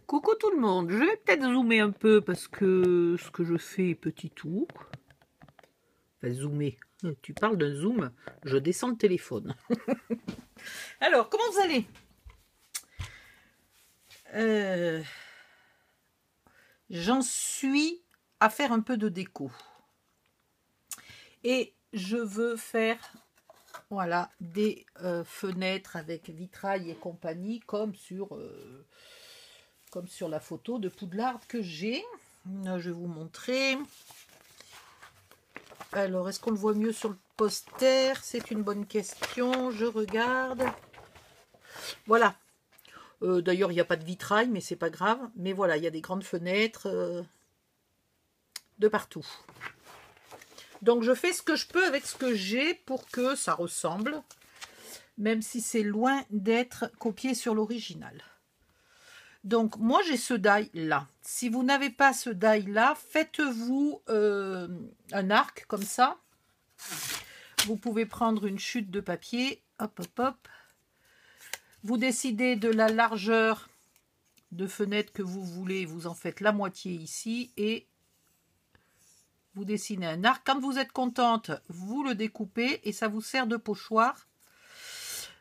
Coucou tout le monde, je vais peut-être zoomer un peu parce que ce que je fais est petit tour. Enfin, zoomer, tu parles d'un zoom, je descends le téléphone. Alors, comment vous allez? J'en suis à faire un peu de déco. Et je veux faire voilà, des fenêtres avec vitrail et compagnie comme sur la photo de Poudlard que j'ai. Je vais vous montrer. Alors, est-ce qu'on le voit mieux sur le poster? C'est une bonne question. Je regarde. Voilà. D'ailleurs, il n'y a pas de vitrail, mais c'est pas grave. Mais voilà, il y a des grandes fenêtres de partout. Donc, je fais ce que je peux avec ce que j'ai pour que ça ressemble, même si c'est loin d'être copié sur l'original. Donc, moi, j'ai ce die-là. Si vous n'avez pas ce die-là, faites-vous un arc comme ça. Vous pouvez prendre une chute de papier. Hop, hop, hop. Vous décidez de la largeur de fenêtre que vous voulez. Vous en faites la moitié ici. Et vous dessinez un arc. Quand vous êtes contente, vous le découpez. Et ça vous sert de pochoir.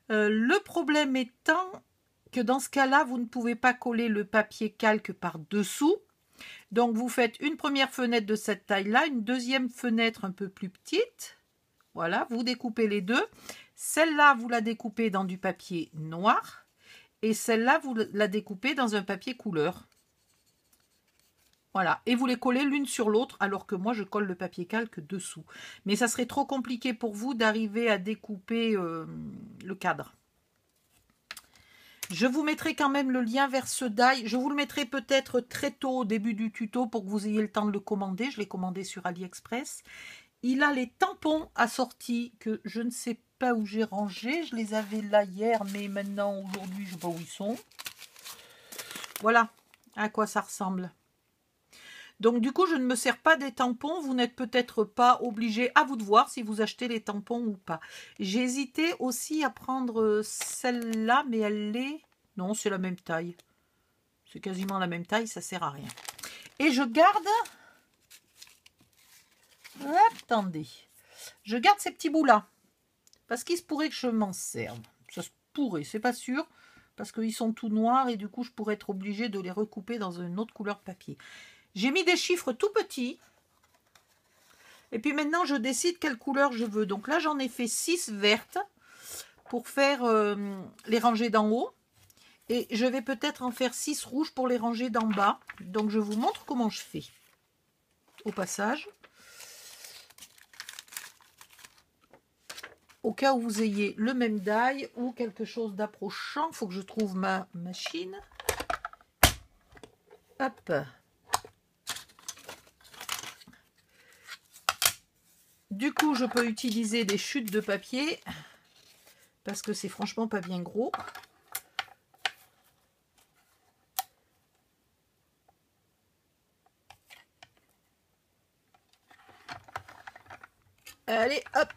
Le problème étant que dans ce cas-là, vous ne pouvez pas coller le papier calque par dessous. Donc, vous faites une première fenêtre de cette taille-là, une deuxième fenêtre un peu plus petite. Voilà, vous découpez les deux. Celle-là, vous la découpez dans du papier noir. Et celle-là, vous la découpez dans un papier couleur. Voilà, et vous les collez l'une sur l'autre, alors que moi, je colle le papier calque dessous. Mais ça serait trop compliqué pour vous d'arriver à découper le cadre. Je vous mettrai quand même le lien vers ce die. Je vous le mettrai peut-être très tôt au début du tuto pour que vous ayez le temps de le commander. Je l'ai commandé sur AliExpress. Il a les tampons assortis que je ne sais pas où j'ai rangé. Je les avais là hier, mais maintenant, aujourd'hui, je ne sais pas où ils sont. Voilà à quoi ça ressemble. Donc, du coup, je ne me sers pas des tampons. Vous n'êtes peut-être pas obligé, à vous de voir si vous achetez les tampons ou pas. J'ai hésité aussi à prendre celle-là, mais elle est... Non, c'est la même taille. C'est quasiment la même taille, ça sert à rien. Et je garde... Attendez. Je garde ces petits bouts-là. Parce qu'il se pourrait que je m'en serve. Ça se pourrait, c'est pas sûr. Parce qu'ils sont tout noirs et du coup, je pourrais être obligée de les recouper dans une autre couleur de papier. J'ai mis des chiffres tout petits. Et puis maintenant, je décide quelle couleur je veux. Donc là, j'en ai fait 6 vertes pour faire les rangées d'en haut. Et je vais peut-être en faire 6 rouges pour les rangées d'en bas. Donc je vous montre comment je fais. Au passage. Au cas où vous ayez le même die ou quelque chose d'approchant. Il faut que je trouve ma machine. Hop. Du coup, je peux utiliser des chutes de papier parce que c'est franchement pas bien gros. Allez, hop.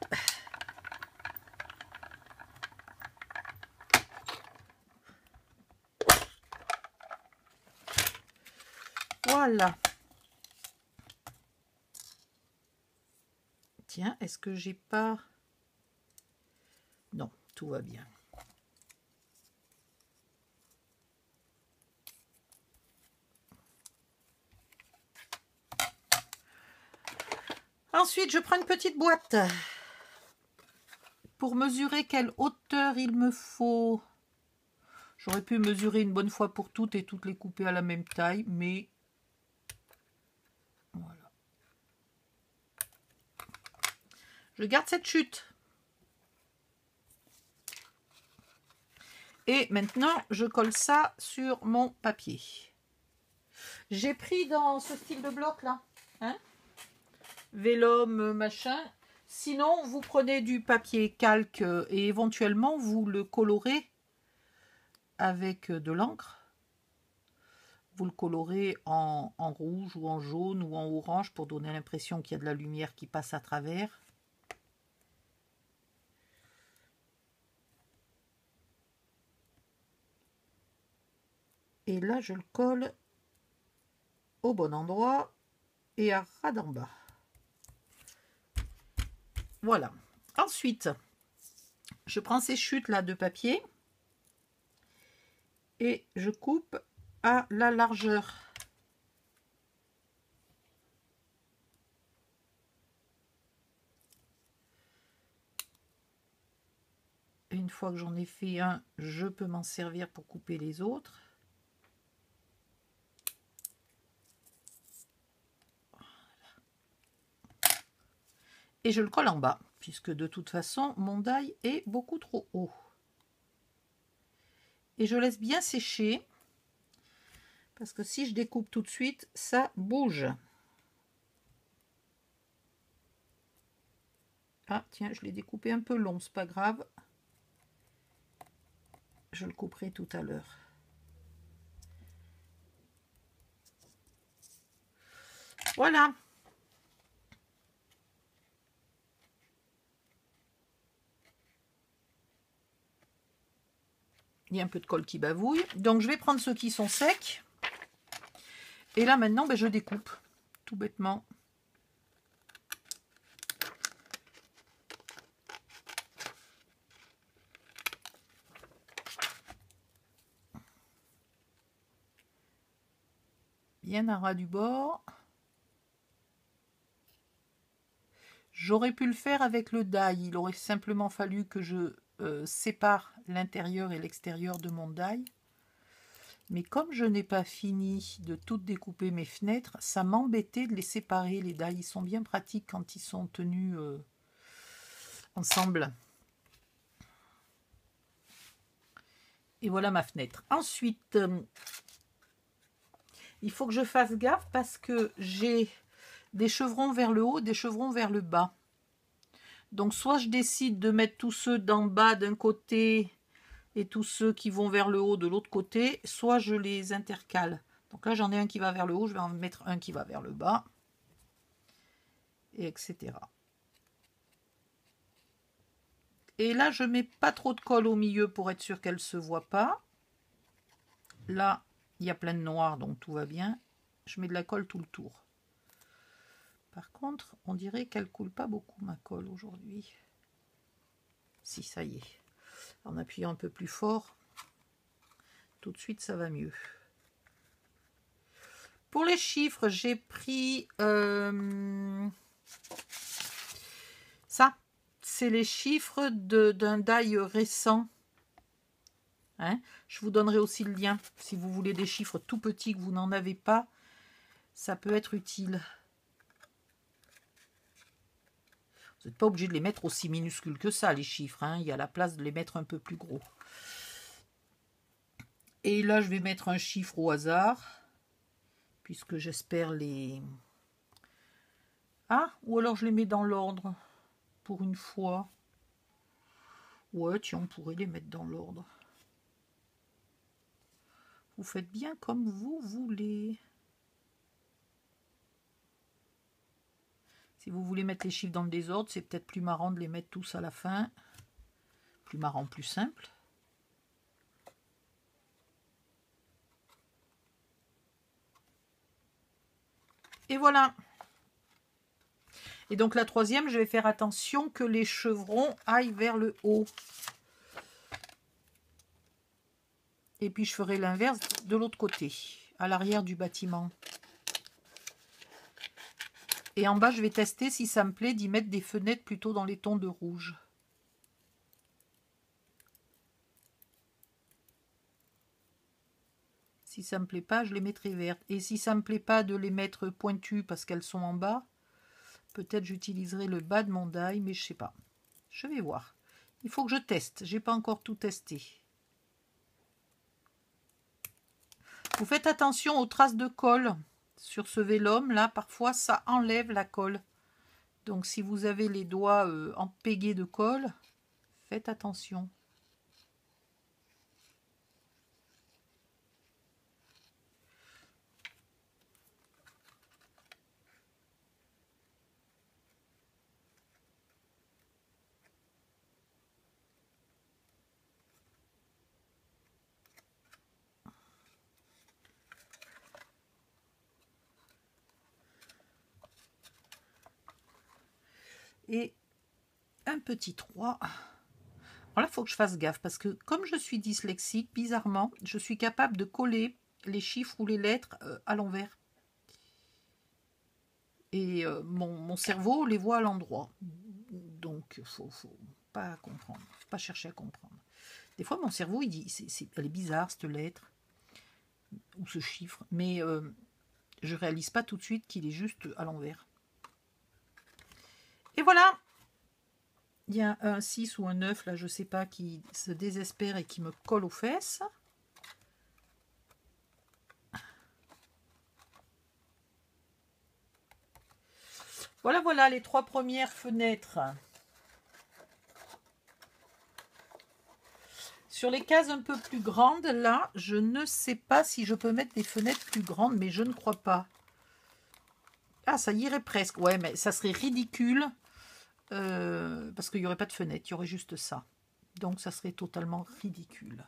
Voilà. Tiens, est-ce que j'ai pas... Non, tout va bien. Ensuite, je prends une petite boîte pour mesurer quelle hauteur il me faut. J'aurais pu mesurer une bonne fois pour toutes et toutes les couper à la même taille, mais voilà. Je garde cette chute. Et maintenant, je colle ça sur mon papier. J'ai pris dans ce style de bloc là, hein, vélum, machin. Sinon, vous prenez du papier calque et éventuellement vous le colorez avec de l'encre. Vous le colorez en rouge ou en jaune ou en orange pour donner l'impression qu'il y a de la lumière qui passe à travers. Et là, je le colle au bon endroit et à ras d'en bas. Voilà. Ensuite, je prends ces chutes là de papier et je coupe à la largeur. Et une fois que j'en ai fait un, je peux m'en servir pour couper les autres. Et je le colle en bas, puisque de toute façon, mon die est beaucoup trop haut. Et je laisse bien sécher, parce que si je découpe tout de suite, ça bouge. Ah tiens, je l'ai découpé un peu long, c'est pas grave. Je le couperai tout à l'heure. Voilà. Il y a un peu de colle qui bavouille. Donc je vais prendre ceux qui sont secs. Et là maintenant, ben, je découpe. Tout bêtement. Bien à ras du bord. J'aurais pu le faire avec le die. Il aurait simplement fallu que je sépare l'intérieur et l'extérieur de mon die. Mais comme je n'ai pas fini de toutes découper mes fenêtres, ça m'embêtait de les séparer, les die. Ils sont bien pratiques quand ils sont tenus ensemble. Et voilà ma fenêtre. Ensuite, il faut que je fasse gaffe parce que j'ai des chevrons vers le haut, des chevrons vers le bas. Donc soit je décide de mettre tous ceux d'en bas d'un côté et tous ceux qui vont vers le haut de l'autre côté, soit je les intercale. Donc là j'en ai un qui va vers le haut, je vais en mettre un qui va vers le bas, et etc. Et là je mets pas trop de colle au milieu pour être sûr qu'elle ne se voit pas. Là il y a plein de noir donc tout va bien. Je mets de la colle tout le tour. Par contre, on dirait qu'elle coule pas beaucoup ma colle aujourd'hui. Si, ça y est. En appuyant un peu plus fort, tout de suite ça va mieux. Pour les chiffres, j'ai pris ça. C'est les chiffres d'un die récent. Hein, je vous donnerai aussi le lien. Si vous voulez des chiffres tout petits que vous n'en avez pas, ça peut être utile. Vous n'êtes pas obligé de les mettre aussi minuscules que ça, les chiffres. Hein. Il y a la place de les mettre un peu plus gros. Et là, je vais mettre un chiffre au hasard. Puisque j'espère les... Ah, ou alors je les mets dans l'ordre. Pour une fois. Ouais, tiens, on pourrait les mettre dans l'ordre. Vous faites bien comme vous voulez. Si vous voulez mettre les chiffres dans le désordre, c'est peut-être plus marrant de les mettre tous à la fin. Plus marrant, plus simple. Et voilà. Et donc la troisième, je vais faire attention que les chevrons aillent vers le haut. Et puis je ferai l'inverse de l'autre côté, à l'arrière du bâtiment. Et en bas, je vais tester si ça me plaît d'y mettre des fenêtres plutôt dans les tons de rouge. Si ça me plaît pas, je les mettrai vertes. Et si ça me plaît pas de les mettre pointues parce qu'elles sont en bas, peut-être j'utiliserai le bas de mon die, mais je sais pas. Je vais voir. Il faut que je teste. J'ai pas encore tout testé. Vous faites attention aux traces de colle sur ce vélum. Là, parfois, ça enlève la colle. Donc, si vous avez les doigts empégués de colle, faites attention. et un petit 3. Alors là, il faut que je fasse gaffe parce que comme je suis dyslexique, bizarrement, je suis capable de coller les chiffres ou les lettres à l'envers. Et mon cerveau les voit à l'endroit. Donc, il faut pas comprendre, faut pas chercher à comprendre. Des fois, mon cerveau, il dit, elle est bizarre cette lettre ou ce chiffre, mais je réalise pas tout de suite qu'il est juste à l'envers. Et voilà. Il y a un 6 ou un 9, là, je sais pas, qui se désespère et qui me colle aux fesses. Voilà, voilà, les 3 premières fenêtres. Sur les cases un peu plus grandes, là, je ne sais pas si je peux mettre des fenêtres plus grandes, mais je ne crois pas. Ah, ça irait presque. Ouais, mais ça serait ridicule. Parce qu'il n'y aurait pas de fenêtre, il y aurait juste ça. Donc ça serait totalement ridicule.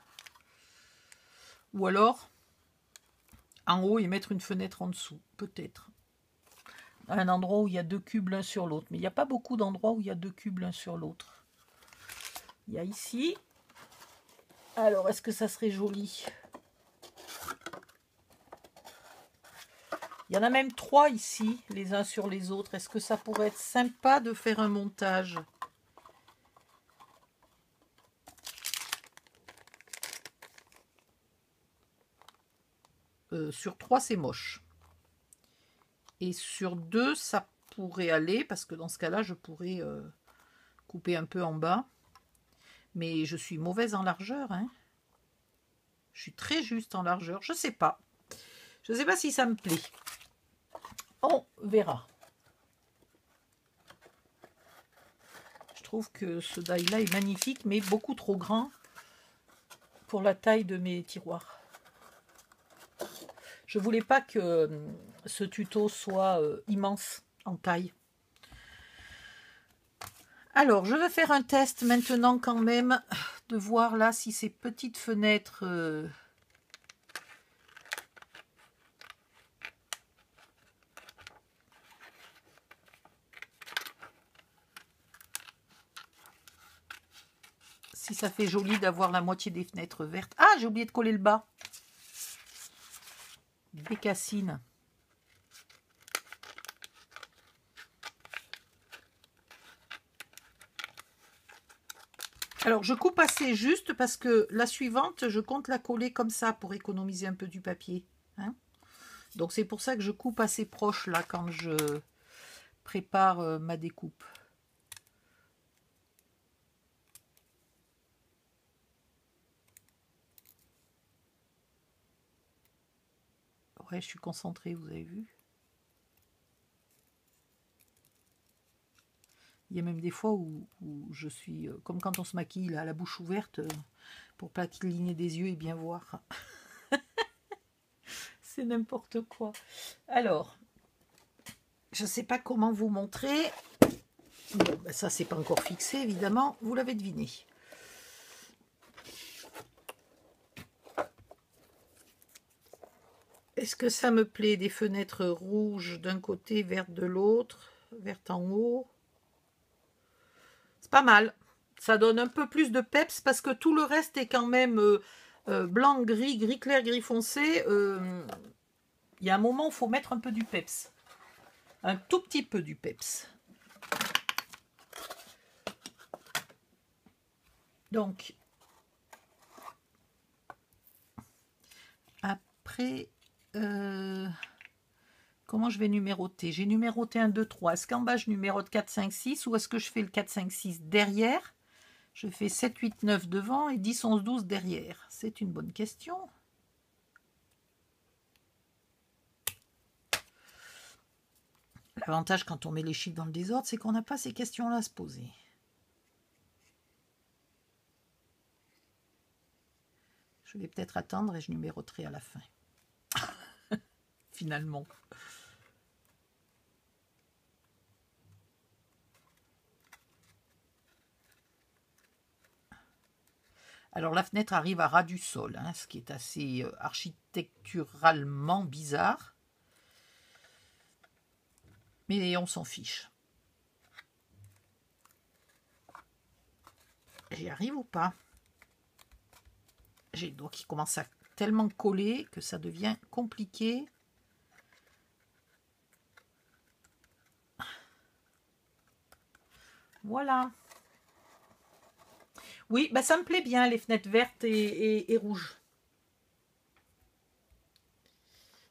Ou alors, en haut et mettre une fenêtre en dessous, peut-être. Un endroit où il y a 2 cubes l'un sur l'autre. Mais il n'y a pas beaucoup d'endroits où il y a 2 cubes l'un sur l'autre. Il y a ici. Alors, est-ce que ça serait joli? Il y en a même 3 ici, les uns sur les autres. Est-ce que ça pourrait être sympa de faire un montage? Sur 3, c'est moche. Et sur 2, ça pourrait aller, parce que dans ce cas-là, je pourrais couper un peu en bas. Mais je suis mauvaise en largeur. Hein. Je suis très juste en largeur. Je ne sais pas. Je ne sais pas si ça me plaît. On verra. Je trouve que ce die-là est magnifique, mais beaucoup trop grand pour la taille de mes tiroirs. Je ne voulais pas que ce tuto soit immense en taille. Alors, je vais faire un test maintenant quand même, de voir là si ces petites fenêtres... si ça fait joli d'avoir la moitié des fenêtres vertes. Ah, j'ai oublié de coller le bas. Bécassine. Alors, je coupe assez juste parce que la suivante, je compte la coller comme ça pour économiser un peu du papier. Hein. Donc, c'est pour ça que je coupe assez proche là quand je prépare ma découpe. Ouais, je suis concentrée, vous avez vu. Il y a même des fois où je suis, comme quand on se maquille, là, la bouche ouverte, pour pas cligner des yeux et bien voir. C'est n'importe quoi. Alors, je ne sais pas comment vous montrer. Bon, ben ça, c'est pas encore fixé, évidemment. Vous l'avez deviné. Est-ce que ça me plaît? Des fenêtres rouges d'un côté, vertes de l'autre, vertes en haut. C'est pas mal. Ça donne un peu plus de peps parce que tout le reste est quand même blanc, gris, gris clair, gris foncé. Il y a un moment où il faut mettre un peu du peps. Un tout petit peu du peps. Donc, après, comment je vais numéroter? J'ai numéroté 1, 2, 3. Est-ce qu'en bas, je numérote 4, 5, 6 ou est-ce que je fais le 4, 5, 6 derrière? Je fais 7, 8, 9 devant et 10, 11, 12 derrière. C'est une bonne question. L'avantage quand on met les chiffres dans le désordre, c'est qu'on n'a pas ces questions-là à se poser. Je vais peut-être attendre et je numéroterai à la fin. Finalement. Alors la fenêtre arrive à ras du sol, hein, ce qui est assez architecturalement bizarre. Mais on s'en fiche. J'y arrive ou pas? J'ai le doigt qui commence à tellement coller que ça devient compliqué. Voilà. Oui, bah ça me plaît bien, les fenêtres vertes et rouges.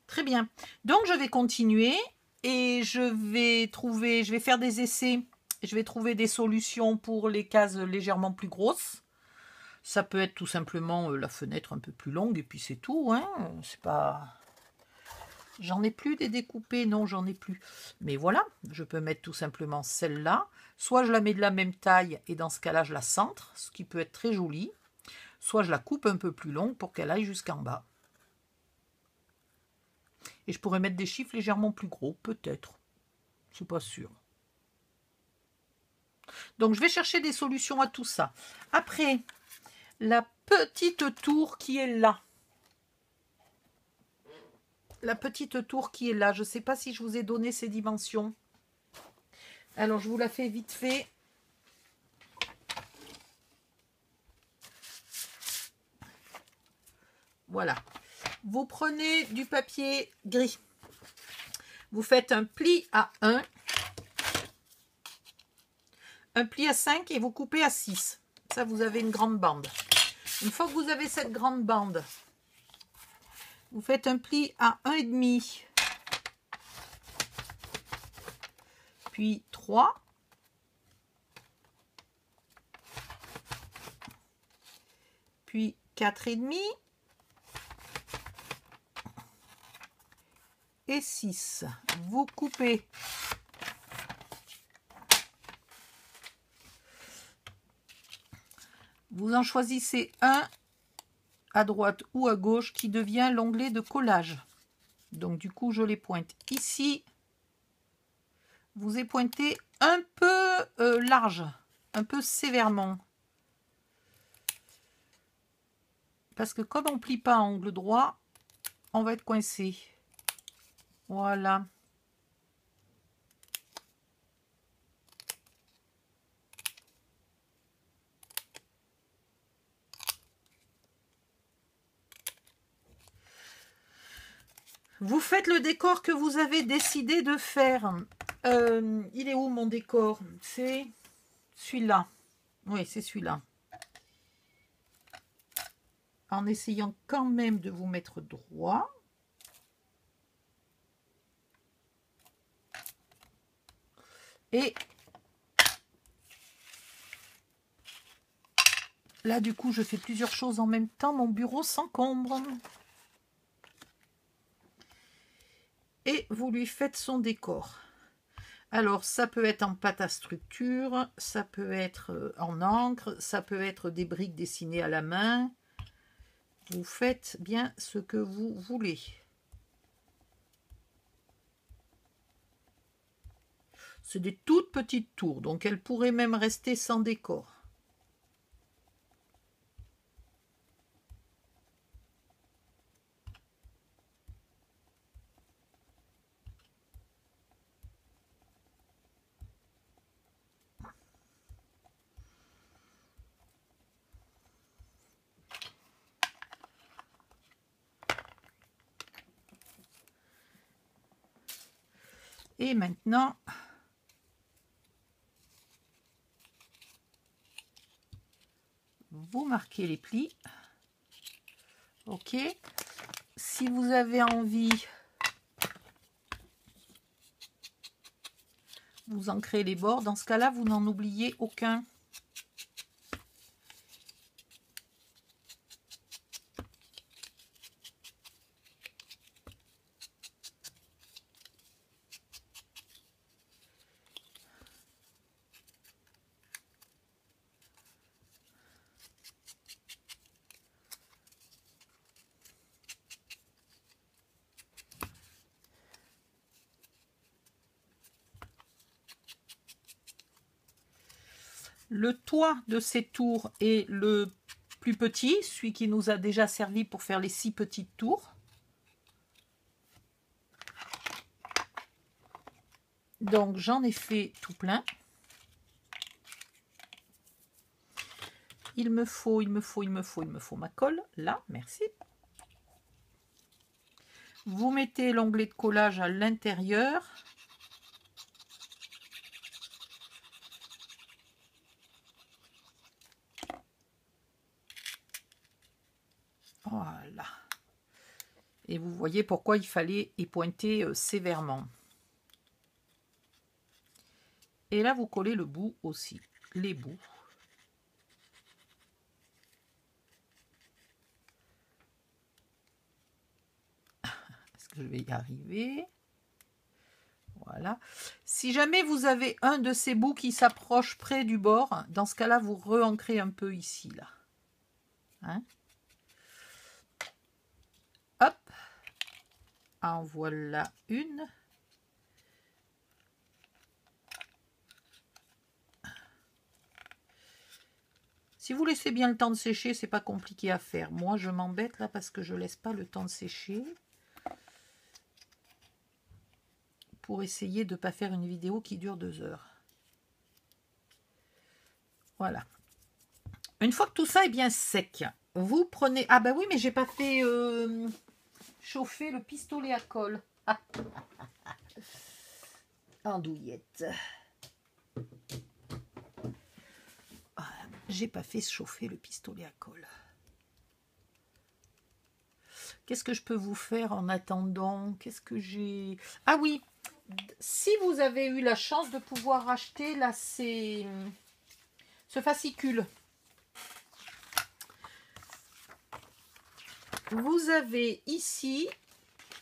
Très bien. Donc, je vais continuer et je vais faire des essais. Je vais trouver des solutions pour les cases légèrement plus grosses. Ça peut être tout simplement la fenêtre un peu plus longue et puis c'est tout. Hein. C'est pas... J'en ai plus des découpés, non, j'en ai plus. Mais voilà, je peux mettre tout simplement celle-là. Soit je la mets de la même taille et dans ce cas-là, je la centre, ce qui peut être très joli. Soit je la coupe un peu plus longue pour qu'elle aille jusqu'en bas. Et je pourrais mettre des chiffres légèrement plus gros, peut-être. C'est pas sûr. Donc je vais chercher des solutions à tout ça. Après, la petite tour qui est là. La petite tour qui est là. Je ne sais pas si je vous ai donné ses dimensions. Alors, je vous la fais vite fait. Voilà. Vous prenez du papier gris. Vous faites un pli à 1. Un pli à 5 et vous coupez à 6. Ça, vous avez une grande bande. Une fois que vous avez cette grande bande, vous faites un pli à 1,5. Puis 3. Puis 4,5. Et 6. Vous coupez. Vous en choisissez un à droite ou à gauche qui devient l'onglet de collage. Donc du coup, je les pointe ici. Vous épointez un peu large, un peu sévèrement. Parce que comme on ne plie pas à angle droit, on va être coincé. Voilà. Vous faites le décor que vous avez décidé de faire. Il est où mon décor? C'est celui-là. Oui, c'est celui-là. En essayant quand même de vous mettre droit. Et là, du coup, je fais plusieurs choses en même temps. Mon bureau s'encombre. Et vous lui faites son décor. Alors, ça peut être en pâte à structure, ça peut être en encre, ça peut être des briques dessinées à la main. Vous faites bien ce que vous voulez. C'est des toutes petites tours, donc elles pourraient même rester sans décor. Et maintenant, vous marquez les plis. Ok. Si vous avez envie, vous ancrez les bords. Dans ce cas-là, vous n'en oubliez aucun. Le toit de ces tours est le plus petit, celui qui nous a déjà servi pour faire les 6 petites tours. Donc j'en ai fait tout plein. il me faut ma colle. Là, merci. Vous mettez l'onglet de collage à l'intérieur. Voilà. Et vous voyez pourquoi il fallait y pointer sévèrement. Et là, vous collez le bout aussi, les bouts. Est-ce que je vais y arriver? Voilà. Si jamais vous avez un de ces bouts qui s'approche près du bord, dans ce cas-là, vous re-ancrez un peu ici, là. Hein? Hop. En voilà une. Si vous laissez bien le temps de sécher, c'est pas compliqué à faire. Moi, je m'embête là parce que je laisse pas le temps de sécher. Pour essayer de ne pas faire une vidéo qui dure 2 heures. Voilà. Une fois que tout ça est bien sec, vous prenez... Ah bah oui, mais j'ai pas fait chauffer le pistolet à colle. Ah. Andouillette. J'ai pas fait chauffer le pistolet à colle. Qu'est-ce que je peux vous faire en attendant? Qu'est-ce que j'ai... Ah oui, si vous avez eu la chance de pouvoir acheter là, ce fascicule. Vous avez ici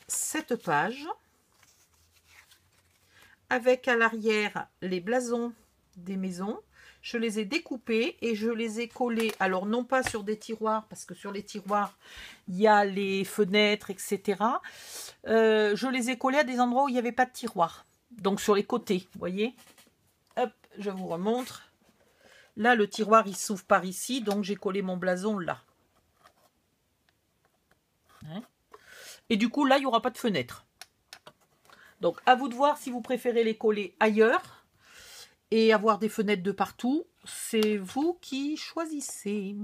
cette page avec à l'arrière les blasons des maisons. Je les ai découpés et je les ai collés, alors non pas sur des tiroirs, parce que sur les tiroirs, il y a les fenêtres, etc. Je les ai collés à des endroits où il n'y avait pas de tiroir. Donc sur les côtés, vous voyez. Hop, je vous remontre. Là, le tiroir, il s'ouvre par ici, donc j'ai collé mon blason là. Hein? Et du coup, là, il n'y aura pas de fenêtre. Donc, à vous de voir si vous préférez les coller ailleurs et avoir des fenêtres de partout, c'est vous qui choisissez.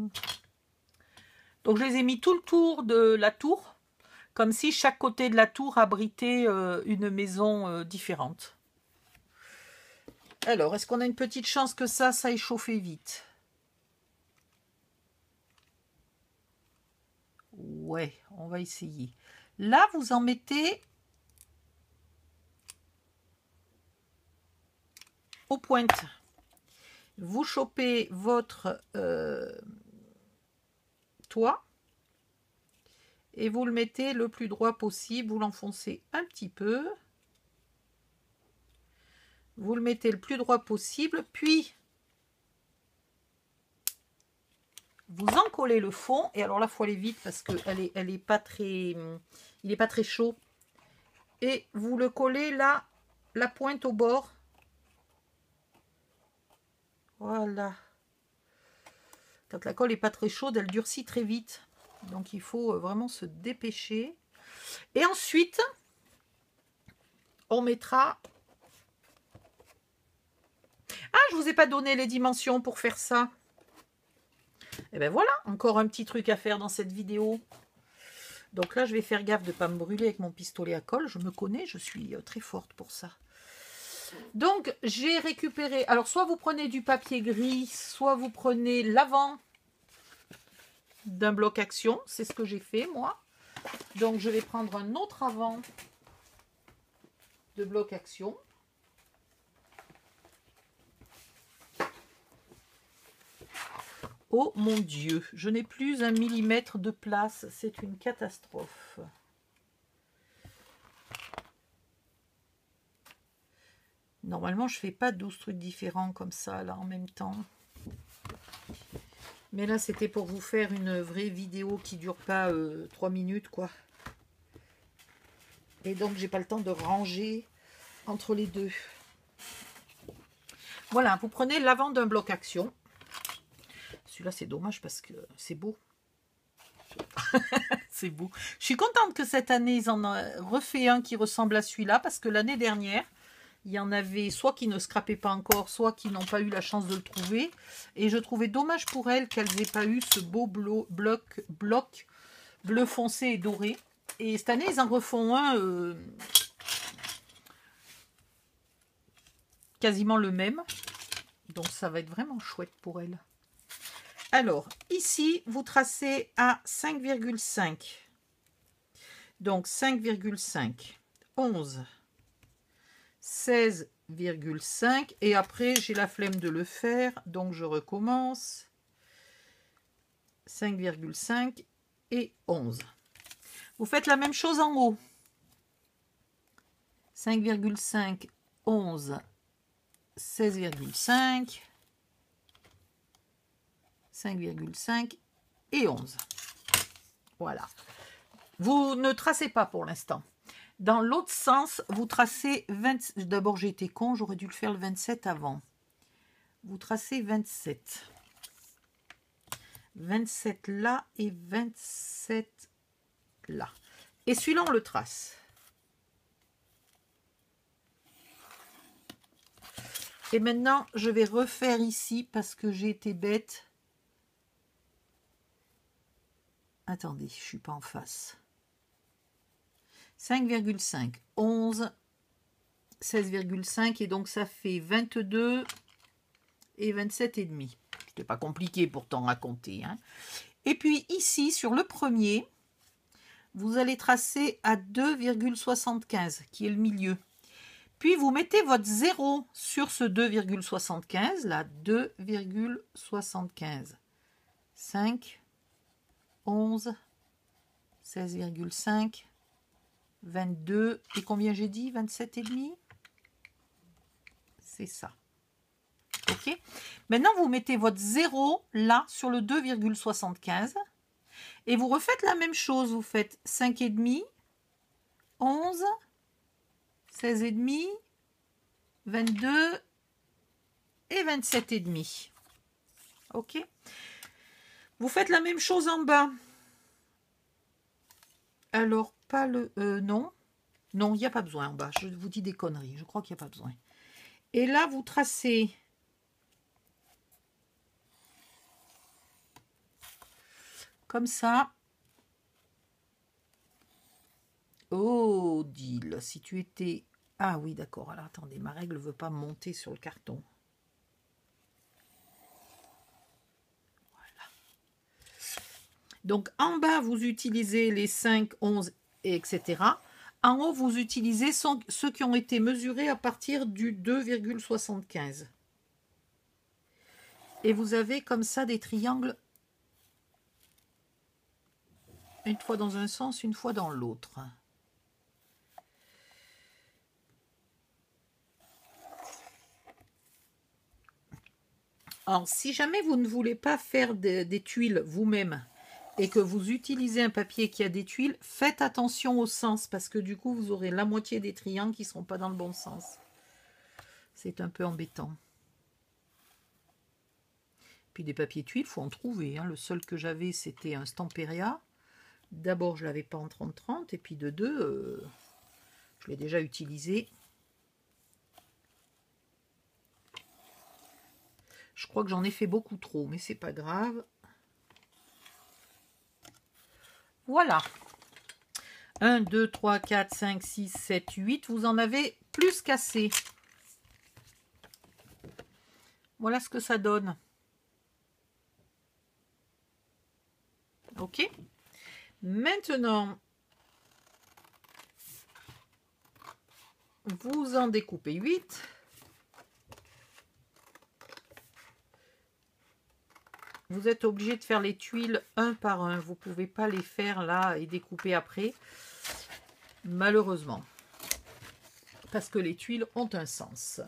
Donc je les ai mis tout le tour de la tour, comme si chaque côté de la tour abritait une maison différente. Alors, est-ce qu'on a une petite chance que ça ait chauffé vite? Ouais, on va essayer. Là, vous en mettez aux pointes. Vous chopez votre toit et vous le mettez le plus droit possible. Vous l'enfoncez un petit peu. Vous le mettez le plus droit possible, puis vous en collez le fond. Et alors là, il faut aller vite parce qu'il n'est pas très chaud. Et vous le collez là, la pointe au bord. Voilà. Quand la colle n'est pas très chaude, elle durcit très vite. Donc il faut vraiment se dépêcher. Et ensuite, on mettra... Ah, je ne vous ai pas donné les dimensions pour faire ça. Et bien voilà, encore un petit truc à faire dans cette vidéo. Donc là, je vais faire gaffe de ne pas me brûler avec mon pistolet à colle. Je me connais, je suis très forte pour ça. Donc, j'ai récupéré... Alors, soit vous prenez du papier gris, soit vous prenez l'avant d'un bloc action. C'est ce que j'ai fait, moi. Donc, je vais prendre un autre avant de bloc action. Oh mon Dieu, je n'ai plus 1 millimètre de place. C'est une catastrophe. Normalement, je ne fais pas 12 trucs différents comme ça, là, en même temps. Mais là, c'était pour vous faire une vraie vidéo qui ne dure pas 3 minutes, quoi. Et donc, j'ai pas le temps de ranger entre les deux. Voilà, vous prenez l'avant d'un bloc action. Celui-là, c'est dommage parce que c'est beau. C'est beau. Je suis contente que cette année, ils en ont refait un qui ressemble à celui-là parce que l'année dernière, Il y en avait soit qui ne scrapaient pas encore, soit qui n'ont pas eu la chance de le trouver. Et je trouvais dommage pour elles qu'elles n'aient pas eu ce beau bloc bleu foncé et doré. Et cette année, ils en refont un quasiment le même. Donc ça va être vraiment chouette pour elles. Alors, ici, vous tracez à 5,5. Donc 5,5, 11, 16,5. Et après, j'ai la flemme de le faire. Donc je recommence. 5,5 et 11. Vous faites la même chose en haut. 5,5, 11, 16,5, 5,5 et 11. Voilà. Vous ne tracez pas pour l'instant. Dans l'autre sens, vous tracez 20. D'abord, j'ai été con, j'aurais dû le faire le 27 avant. Vous tracez 27. 27 là et 27 là. Et celui-là, on le trace. Et maintenant, je vais refaire ici parce que j'ai été bête. Attendez, je ne suis pas en face. 5,5, 11, 16,5 et donc ça fait 22 et 27,5. C'était pas compliqué pourtant à compter. Hein. Et puis ici, sur le premier, vous allez tracer à 2,75 qui est le milieu. Puis vous mettez votre 0 sur ce 2,75, là, 2,75. 5, 11, 16,5, 22, et combien j'ai dit? 27,5? C'est ça. Ok. Maintenant, vous mettez votre 0 là, sur le 2,75, et vous refaites la même chose. Vous faites 5,5, 11, 16,5, 22 et 27,5. Ok. Vous faites la même chose en bas. Alors, pas le... non. Non, il n'y a pas besoin en bas. Je vous dis des conneries. Je crois qu'il n'y a pas besoin. Et là, vous tracez... comme ça. Oh, deal. Si tu étais... Ah oui, d'accord. Alors, attendez. Ma règle ne veut pas monter sur le carton. Donc, en bas, vous utilisez les 5, 11, etc. En haut, vous utilisez ceux qui ont été mesurés à partir du 2,75. Et vous avez comme ça des triangles. Une fois dans un sens, une fois dans l'autre. Alors, si jamais vous ne voulez pas faire des tuiles vous-même, et que vous utilisez un papier qui a des tuiles, faites attention au sens, parce que du coup, vous aurez la moitié des triangles qui ne seront pas dans le bon sens. C'est un peu embêtant. Puis des papiers tuiles, il faut en trouver. Hein. Le seul que j'avais, c'était un Stamperia. D'abord, je ne l'avais pas en 30-30, et puis de deux, je l'ai déjà utilisé. Je crois que j'en ai fait beaucoup trop, mais c'est pas grave. Voilà. 1, 2, 3, 4, 5, 6, 7, 8. Vous en avez plus qu'assez. Voilà ce que ça donne. Ok. Maintenant, vous en découpez 8. Vous êtes obligé de faire les tuiles un par un. Vous ne pouvez pas les faire là et découper après. Malheureusement. Parce que les tuiles ont un sens.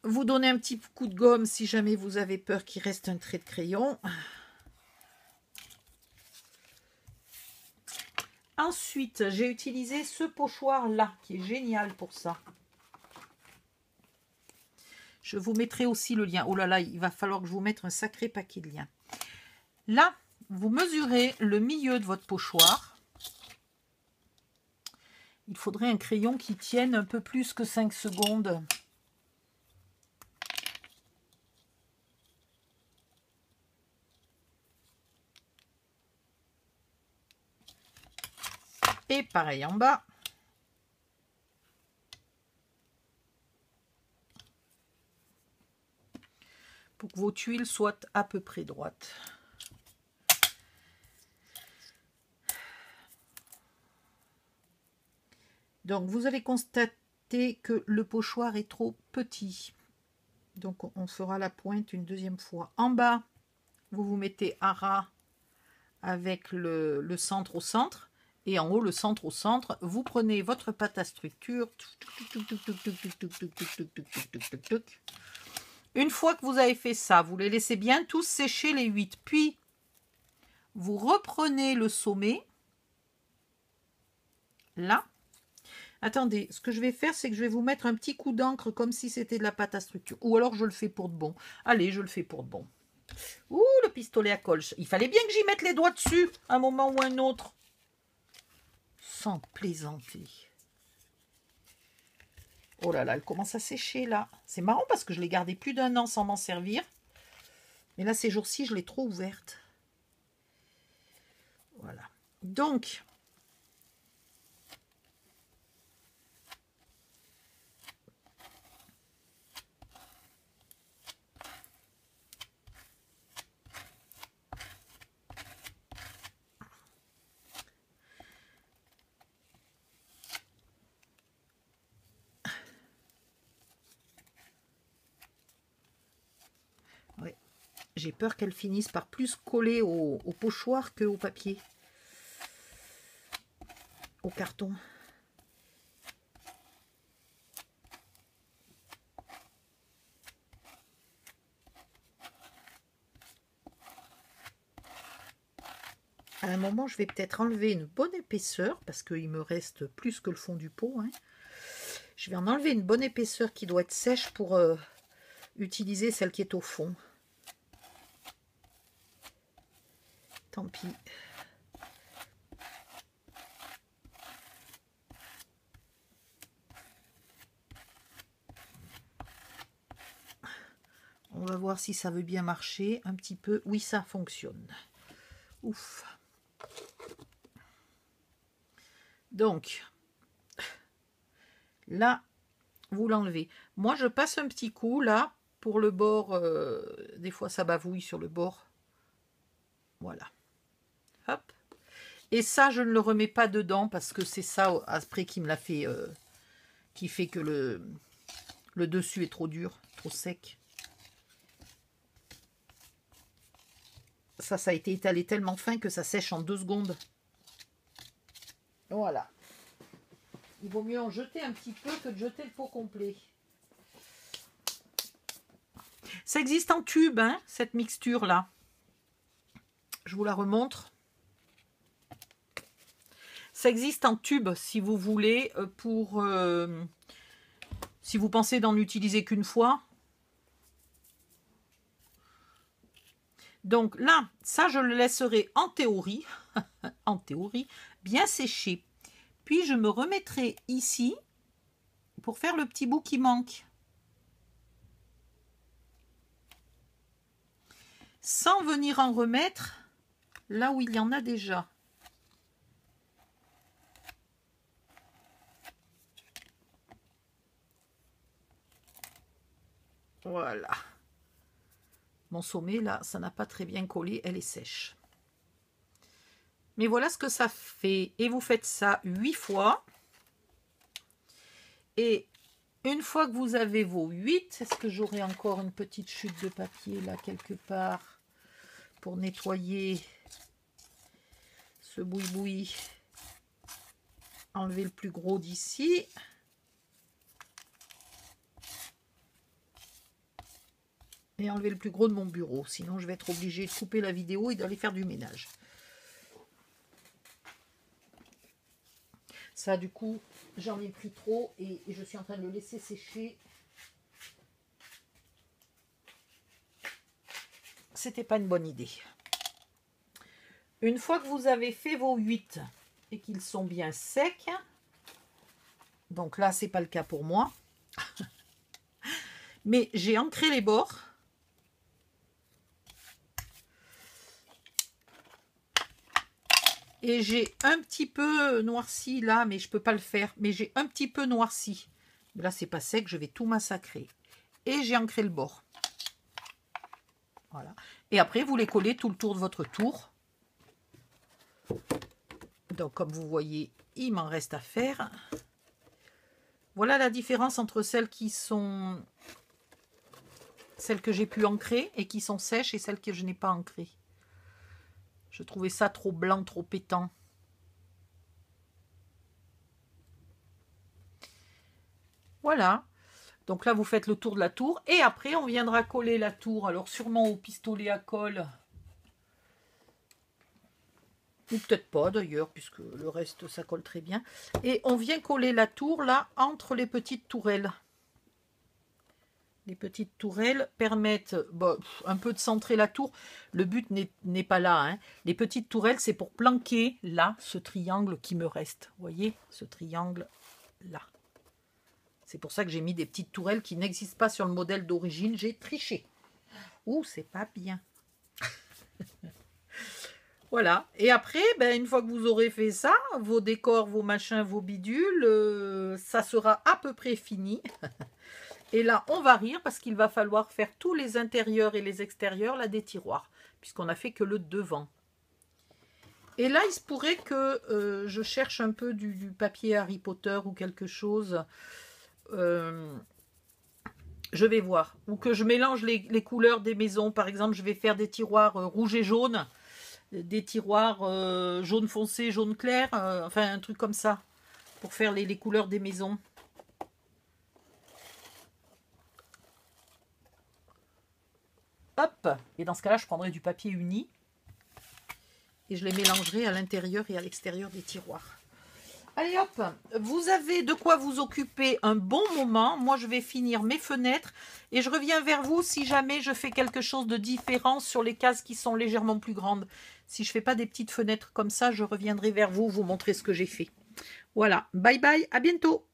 Vous donnez un petit coup de gomme si jamais vous avez peur qu'il reste un trait de crayon. Ensuite, j'ai utilisé ce pochoir là qui est génial pour ça. Je vous mettrai aussi le lien. Oh là là, il va falloir que je vous mette un sacré paquet de liens. Là, vous mesurez le milieu de votre pochoir. Il faudrait un crayon qui tienne un peu plus que 5 secondes. Et pareil en bas. Pour que vos tuiles soient à peu près droites. Donc, vous allez constater que le pochoir est trop petit. Donc, on fera la pointe une deuxième fois. En bas, vous vous mettez à ras avec le centre au centre. Et en haut, le centre au centre. Vous prenez votre pâte à structure. Une fois que vous avez fait ça, vous les laissez bien tous sécher les 8. Puis, vous reprenez le sommet. Là. Attendez, ce que je vais faire, c'est que je vais vous mettre un petit coup d'encre comme si c'était de la pâte à structure. Ou alors je le fais pour de bon. Allez, je le fais pour de bon. Ouh, le pistolet à colle. Il fallait bien que j'y mette les doigts dessus, à un moment ou un autre. Sans plaisanter. Oh là là, elle commence à sécher là. C'est marrant parce que je l'ai gardée plus d'1 an sans m'en servir. Mais là, ces jours-ci, je l'ai trop ouverte. Voilà. Donc... Ouais. J'ai peur qu'elle finisse par plus coller au pochoir qu'au papier. Au carton. À un moment, je vais peut-être enlever une bonne épaisseur, parce qu'il me reste plus que le fond du pot. Hein. Je vais en enlever une bonne épaisseur qui doit être sèche pour utiliser celle qui est au fond. Tant pis. On va voir si ça veut bien marcher un petit peu. Oui, ça fonctionne. Ouf. Donc, là, vous l'enlevez. Moi, je passe un petit coup, là, pour le bord. Des fois, ça bavouille sur le bord. Voilà. Hop. Et ça, je ne le remets pas dedans parce que c'est ça, après, qui me l'a fait... qui fait que le dessus est trop dur, trop sec. Ça a été étalé tellement fin que ça sèche en 2 secondes. Voilà. Il vaut mieux en jeter un petit peu que de jeter le pot complet. Ça existe en tube, hein, cette mixture-là. Je vous la remontre. Ça existe en tube, si vous voulez, pour... si vous pensez d'en utiliser qu'une fois. Donc là, ça, je le laisserai en théorie, en théorie, bien séché. Puis, je me remettrai ici pour faire le petit bout qui manque. Sans venir en remettre là où il y en a déjà. Voilà. Mon sommet, là, ça n'a pas très bien collé, elle est sèche. Mais voilà ce que ça fait. Et vous faites ça 8 fois. Et une fois que vous avez vos 8, est-ce que j'aurai encore une petite chute de papier là quelque part pour nettoyer ce boui-boui? Enlever le plus gros d'ici. Et enlever le plus gros de mon bureau. Sinon, je vais être obligée de couper la vidéo et d'aller faire du ménage. Ça, du coup, j'en ai pris trop et je suis en train de le laisser sécher. c'était pas une bonne idée. Une fois que vous avez fait vos 8 et qu'ils sont bien secs, donc là, c'est pas le cas pour moi, mais j'ai ancré les bords. Et j'ai un petit peu noirci là, mais je peux pas le faire. Mais j'ai un petit peu noirci. Là, c'est pas sec, je vais tout massacrer. Et j'ai ancré le bord. Voilà. Et après, vous les collez tout le tour de votre tour. Donc, comme vous voyez, il m'en reste à faire. Voilà la différence entre celles qui sont... celles que j'ai pu ancrer et qui sont sèches et celles que je n'ai pas ancrées. Je trouvais ça trop blanc, trop pétant. Voilà. Donc là, vous faites le tour de la tour. Et après, on viendra coller la tour. Alors, sûrement au pistolet à colle. Ou peut-être pas, d'ailleurs, puisque le reste, ça colle très bien. Et on vient coller la tour, là, entre les petites tourelles. Les petites tourelles permettent un peu de centrer la tour. Le but n'est pas là. Hein. Les petites tourelles, c'est pour planquer, là, ce triangle qui me reste. Vous voyez, ce triangle-là. C'est pour ça que j'ai mis des petites tourelles qui n'existent pas sur le modèle d'origine. J'ai triché. Ouh, c'est pas bien. Voilà. Et après, une fois que vous aurez fait ça, vos décors, vos machins, vos bidules, ça sera à peu près fini. Et là, on va rire parce qu'il va falloir faire tous les intérieurs et les extérieurs là, des tiroirs, puisqu'on n'a fait que le devant. Et là, il se pourrait que je cherche un peu du papier Harry Potter ou quelque chose. Je vais voir. Ou que je mélange les couleurs des maisons. Par exemple, je vais faire des tiroirs rouge et jaune, des tiroirs jaune foncé, jaune clair, enfin un truc comme ça, pour faire les couleurs des maisons. Hop, et dans ce cas-là, je prendrai du papier uni et je les mélangerai à l'intérieur et à l'extérieur des tiroirs. Allez hop, vous avez de quoi vous occuper un bon moment. Moi, je vais finir mes fenêtres et je reviens vers vous si jamais je fais quelque chose de différent sur les cases qui sont légèrement plus grandes. Si je ne fais pas des petites fenêtres comme ça, je reviendrai vers vous, vous montrer ce que j'ai fait. Voilà, bye bye, à bientôt.